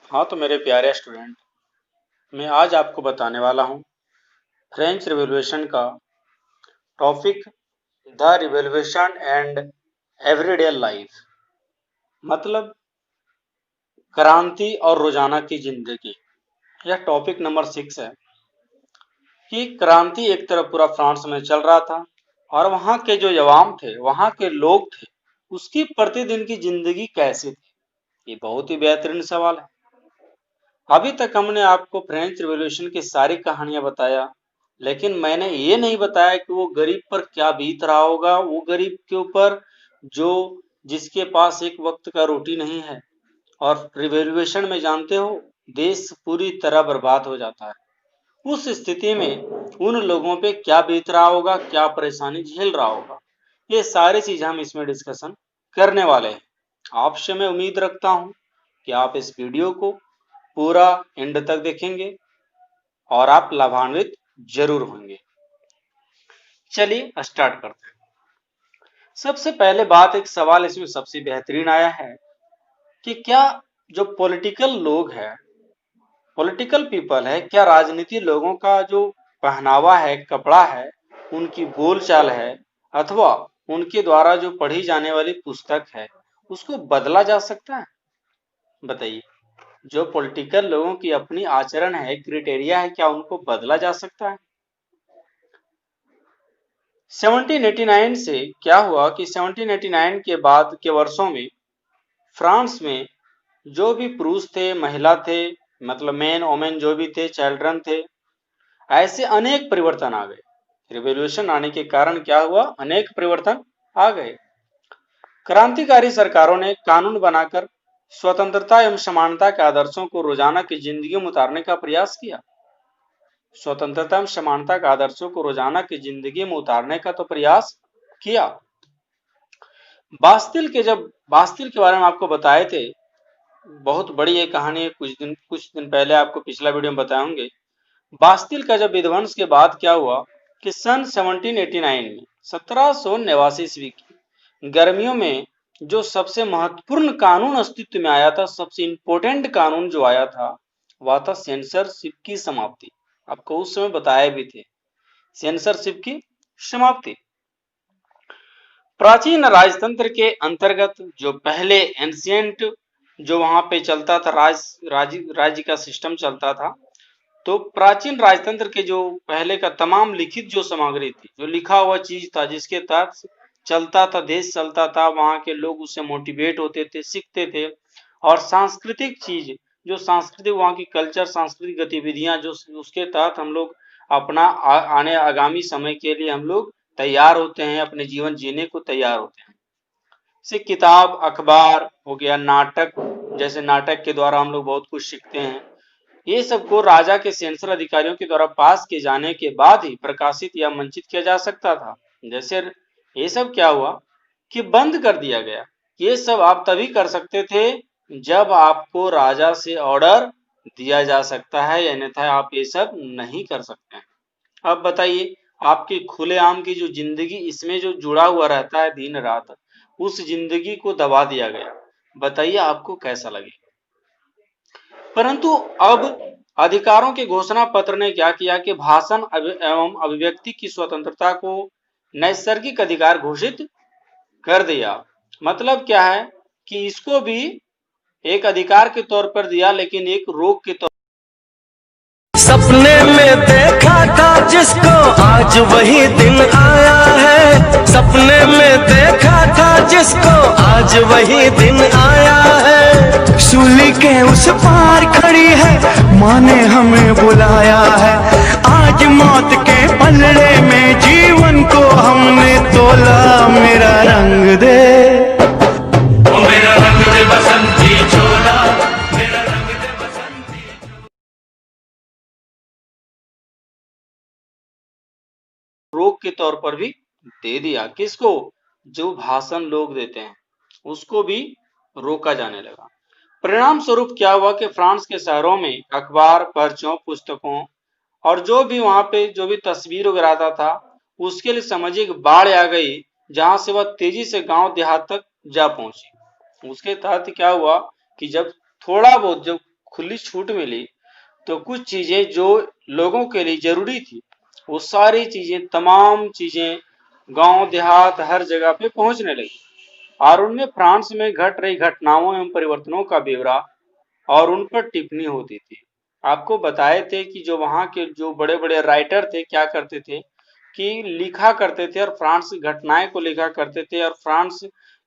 हाँ तो मेरे प्यारे स्टूडेंट, मैं आज आपको बताने वाला हूँ फ्रेंच रिवॉल्यूशन का topic, the revolution and everyday life. मतलब क्रांति और रोजाना की जिंदगी। यह टॉपिक नंबर 6 है कि क्रांति एक तरफ पूरा फ्रांस में चल रहा था और वहाँ के जो अवाम थे, वहाँ के लोग थे, उसकी प्रतिदिन की जिंदगी कैसी थी। ये बहुत ही बेहतरीन सवाल है। अभी तक हमने आपको फ्रेंच रिवॉल्यूशन की सारी कहानियां बताया, लेकिन मैंने ये नहीं बताया कि वो गरीब पर क्या बीत रहा होगा, वो गरीब के ऊपर जो जिसके पास एक वक्त का रोटी नहीं है। और रिवॉल्यूशन में जानते हो, देश पूरी तरह बर्बाद हो जाता है। उस स्थिति में उन लोगों पे क्या बीत रहा होगा, क्या परेशानी झेल रहा होगा, ये सारी चीज हम इसमें डिस्कशन करने वाले हैं। आपसे मैं उम्मीद रखता हूं कि आप इस वीडियो को पूरा एंड तक देखेंगे और आप लाभान्वित जरूर होंगे। चलिए स्टार्ट करते हैं। सबसे पहले बात, एक सवाल इसमें सबसे बेहतरीन आया है कि क्या जो पॉलिटिकल लोग हैं, पॉलिटिकल पीपल है, क्या राजनीति लोगों का जो पहनावा है, कपड़ा है, उनकी बोलचाल है, अथवा उनके द्वारा जो पढ़ी जाने वाली पुस्तक है, उसको बदला जा सकता है? बताइए। जो पॉलिटिकल लोगों की अपनी आचरण है, क्राइटेरिया है, क्या उनको बदला जा सकता है? 1789 से क्या हुआ कि 1789 के बाद के वर्षों में फ्रांस में जो भी पुरुष थे, महिला थे, मतलब मैन वोमेन जो भी थे, चिल्ड्रन थे, ऐसे अनेक परिवर्तन आ गए। रिवॉल्यूशन आने के कारण क्या हुआ, अनेक परिवर्तन आ गए। क्रांतिकारी सरकारों ने कानून बनाकर स्वतंत्रता एवं समानता के आदर्शों को रोजाना की जिंदगी में उतारने का प्रयास किया। स्वतंत्रता एवं समानता के आदर्शों को रोजाना की जिंदगी में उतारने का तो प्रयास किया। बास्तिल के बारे में आपको बताए थे, बहुत बड़ी एक कहानी है, कुछ दिन पहले आपको पिछला वीडियो में बताए होंगे। बास्तिल का जब विध्वंस के बाद क्या हुआ कि सन 1789 में 1789 ईस्वी की गर्मियों में जो सबसे महत्वपूर्ण कानून अस्तित्व में आया था, सबसे इंपॉर्टेंट कानून जो आया था, वह था सेंसरशिप की समाप्ति। आपको उस समय बताए भी थे, सेंसरशिप की समाप्ति। प्राचीन राजतंत्र के अंतर्गत जो पहले एंशियंट जो वहां पे चलता था, राज्य का सिस्टम चलता था, तो प्राचीन राजतंत्र के जो पहले का तमाम लिखित जो सामग्री थी, जो लिखा हुआ चीज था, जिसके तहत चलता था, देश चलता था, वहां के लोग उससे मोटिवेट होते थे, सीखते थे। और सांस्कृतिक चीज, जो सांस्कृतिक वहां की कल्चर, सांस्कृतिक गतिविधियां, जो उसके तहत हम लोग अपना आने आगामी समय के लिए हम लोग तैयार होते हैं, अपने जीवन जीने को तैयार होते हैं। से किताब, अखबार हो गया, नाटक, जैसे नाटक के द्वारा हम लोग बहुत कुछ सीखते हैं। ये सबको राजा के सेंसर अधिकारियों के द्वारा पास किए जाने के बाद ही प्रकाशित या मंचित किया जा सकता था। जैसे ये सब क्या हुआ कि बंद कर दिया गया। ये सब आप तभी कर सकते थे जब आपको राजा से ऑर्डर दिया जा सकता है, अन्यथा आप ये सब नहीं कर सकते हैं। अब बताइए, आपकी खुलेआम की जो जिंदगी, इसमें जो जुड़ा हुआ रहता है दिन रात, उस जिंदगी को दबा दिया गया। बताइए आपको कैसा लगेगा? परंतु अब अधिकारों के घोषणा पत्र ने क्या किया कि भाषण एवं अभिव्यक्ति की स्वतंत्रता को नैसर्गिक अधिकार घोषित कर दिया। मतलब क्या है कि इसको भी एक अधिकार के तौर पर दिया, लेकिन एक रोग के तौर। सपने में देखा था जिसको आज वही दिन आया है, सपने में देखा था जिसको आज वही दिन आया है। सूली के उस पार खड़ी है, माँ ने हमें बुलाया है। आज मौत के पलड़े में जीवन को हमने तोला। मेरा रंग दे, ओ मेरा रंग दे बसंती चोला, मेरा रंग दे बसंती। रोग के तौर पर भी दे दिया। किसको? जो भाषण लोग देते हैं, उसको भी रोका जाने लगा। परिणाम स्वरूप क्या हुआ कि फ्रांस के शहरों में अखबार, पर्चों, पुस्तकों और जो भी वहां पे जो भी तस्वीर वगैरह आता था, उसके लिए समझिए बाढ़ आ गई, जहां से वह तेजी से गांव देहात तक जा पहुंची। उसके तहत क्या हुआ कि जब थोड़ा बहुत जब खुली छूट मिली तो कुछ चीजें जो लोगों के लिए जरूरी थी वो सारी चीजें, तमाम चीजें गांव देहात हर जगह पे पहुंचने लगी और उनमें फ्रांस में घट रही घटनाओं एवं परिवर्तनों का ब्यौरा और उन पर टिप्पणी होती थी। आपको बताए थे कि जो वहां के जो बड़े बड़े राइटर थे क्या करते थे कि लिखा करते थे और फ्रांस की घटनाएं को लिखा करते थे और फ्रांस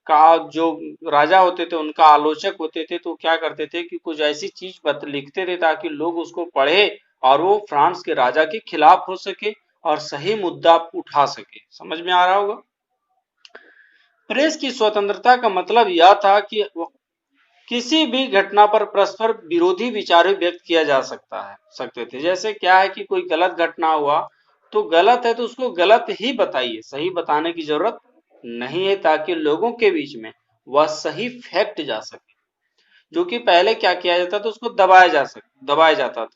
का जो राजा होते थे उनका आलोचक होते थे तो क्या करते थे कि कुछ ऐसी चीज लिखते थे ताकि लोग उसको पढ़े और वो फ्रांस के राजा के खिलाफ हो सके और सही मुद्दा उठा सके। समझ में आ रहा होगा। प्रेस की स्वतंत्रता का मतलब यह था कि किसी भी घटना पर परस्पर विरोधी विचार व्यक्त किया जा सकते थे। जैसे क्या है कि कोई गलत घटना हुआ तो गलत है तो उसको गलत ही बताइए, सही बताने की जरूरत नहीं है, ताकि लोगों के बीच में वह सही फैक्ट जा सके। जो कि पहले क्या किया जाता था, उसको दबाया जाता था।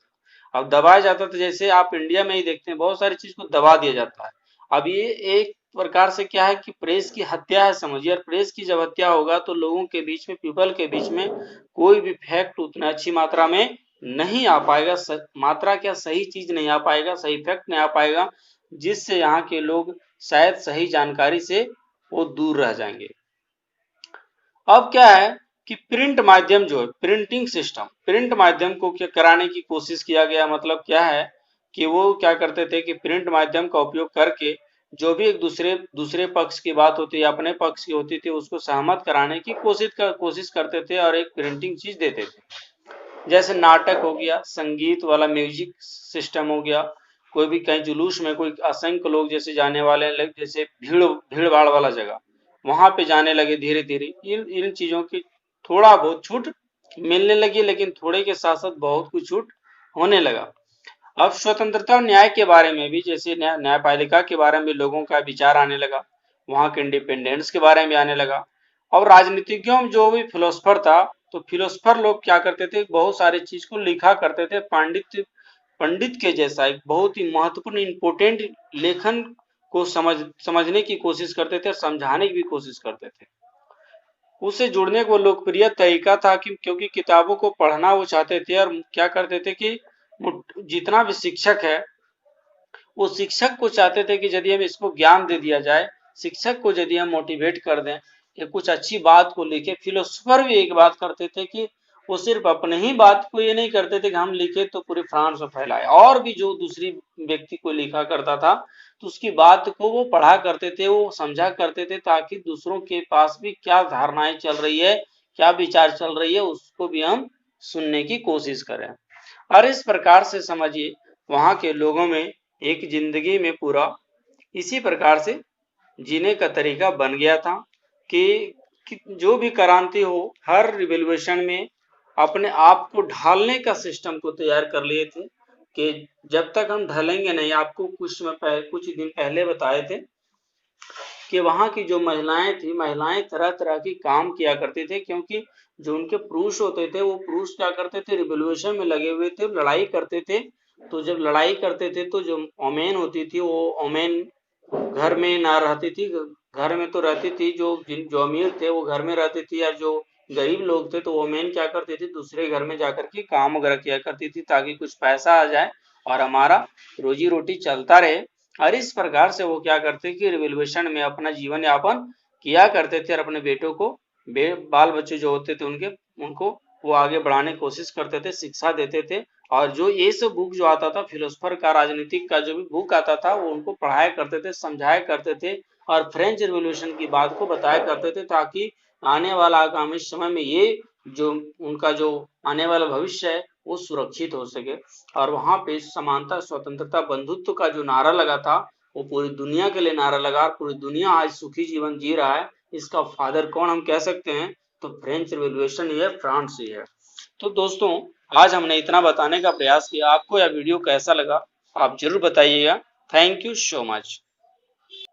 अब दबाया जाता था, जैसे आप इंडिया में ही देखते हैं बहुत सारी चीज को दबा दिया जाता है। अब ये एक प्रकार से क्या है कि प्रेस की हत्या है समझिए। और प्रेस की जब हत्या होगा तो लोगों के बीच में, पीपल के बीच में कोई भी फैक्ट उतना अच्छी मात्रा में नहीं आ पाएगा। मात्रा क्या, सही चीज नहीं आ पाएगा, सही फैक्ट नहीं आ पाएगा, जिससे यहाँ के लोग शायद सही जानकारी से वो दूर रह जाएंगे। अब क्या है कि प्रिंट माध्यम जो है, प्रिंटिंग सिस्टम, प्रिंट माध्यम को क्या कराने की कोशिश किया गया। मतलब क्या है कि वो क्या करते थे कि प्रिंट माध्यम का उपयोग करके जो भी एक दूसरे पक्ष की बात होती है, अपने पक्ष की होती थी, उसको सहमत कराने की कोशिश करते थे और एक प्रिंटिंग चीज देते थे। जैसे नाटक हो गया, संगीत वाला म्यूजिक सिस्टम हो गया, कोई भी कहीं जुलूस में कोई असंख्य लोग जैसे जाने वाले, जैसे भीड़ भाड़ वाला जगह, वहां पे जाने लगे धीरे धीरे। इन चीजों की थोड़ा बहुत छूट मिलने लगी, लेकिन थोड़े के साथ साथ बहुत कुछ छूट होने लगा। अब स्वतंत्रता और न्याय के बारे में भी, जैसे न्यायपालिका के बारे में लोगों का विचार आने लगा, वहां के इंडिपेंडेंस के बारे में आने लगा। और राजनीतिज्ञों में जो भी फिलोसफर था, तो फिलोसफर लोग क्या करते थे, बहुत सारी चीज को लिखा करते थे। पंडित के जैसा एक बहुत ही महत्वपूर्ण इंपोर्टेंट लेखन को समझने की कोशिश करते थे, समझाने की भी कोशिश करते थे। उससे जुड़ने को लोकप्रिय तरीका था कि क्योंकि किताबों को पढ़ना वो चाहते थे और क्या करते थे कि जितना भी शिक्षक है वो शिक्षक को चाहते थे कि यदि हम इसको ज्ञान दे दिया जाए, शिक्षक को यदि हम मोटिवेट कर दें कि कुछ अच्छी बात को लिखे। फिलोसफर भी एक बात करते थे कि वो सिर्फ अपने ही बात को ये नहीं करते थे कि हम लिखे तो पूरे फ्रांस में फैलाए, और भी जो दूसरी व्यक्ति को लिखा करता था तो उसकी बात को वो पढ़ा करते थे, वो समझा करते थे, ताकि दूसरों के पास भी क्या धारणाएं चल रही है, क्या विचार चल रही है, उसको भी हम सुनने की कोशिश करें। और इस प्रकार से समझिए वहां के लोगों में एक जिंदगी में पूरा इसी प्रकार से जीने का तरीका बन गया था कि जो भी क्रांति हो, हर रिवॉल्यूशन में अपने आप को ढालने का सिस्टम को तैयार कर लिए थे कि जब तक हम ढलेंगे नहीं। आपको कुछ दिन पहले बताए थे कि वहां की जो महिलाएं थी, महिलाएं तरह तरह की काम किया करते थे, क्योंकि जो उनके पुरुष होते थे वो पुरुष क्या करते थे, रिवॉल्यूशन में लगे हुए थे, लड़ाई करते थे। तो जब लड़ाई करते थे तो जो ओमेन होती थी वो ओमेन घर में ना रहती थी, घर में तो रहती थी, जो अमीर थे वो घर में रहती थी, या जो गरीब लोग थे तो वोमेन क्या करती थी, दूसरे घर में जाकर के काम वगैरह किया करती थी, ताकि कुछ पैसा आ जाए और हमारा रोजी रोटी चलता रहे। और इस प्रकार से वो क्या करते कि रिवॉल्यूशन में अपना जीवन यापन किया करते थे और अपने बेटों को, बाल बच्चे जो होते थे उनको वो आगे बढ़ाने की कोशिश करते थे, शिक्षा देते थे। और जो ये सब बुक जो आता था, फिलोसफर का, राजनीतिक का जो भी बुक आता था, वो उनको पढ़ाया करते थे, समझाया करते थे और फ्रेंच रिवॉल्यूशन की बात को बताया करते थे, ताकि आने वाला आगामी समय में ये जो उनका जो आने वाला भविष्य है वो सुरक्षित हो सके। और वहां पे समानता, स्वतंत्रता, बंधुत्व का जो नारा लगा था वो पूरी दुनिया के लिए नारा लगा। पूरी दुनिया आज सुखी जीवन जी रहा है। इसका फादर कौन हम कह सकते हैं, तो फ्रेंच रिवॉल्यूशन ही है, फ्रांस ही है। तो दोस्तों आज हमने इतना बताने का प्रयास किया। आपको यह वीडियो कैसा लगा आप जरूर बताइएगा। Thank you so much.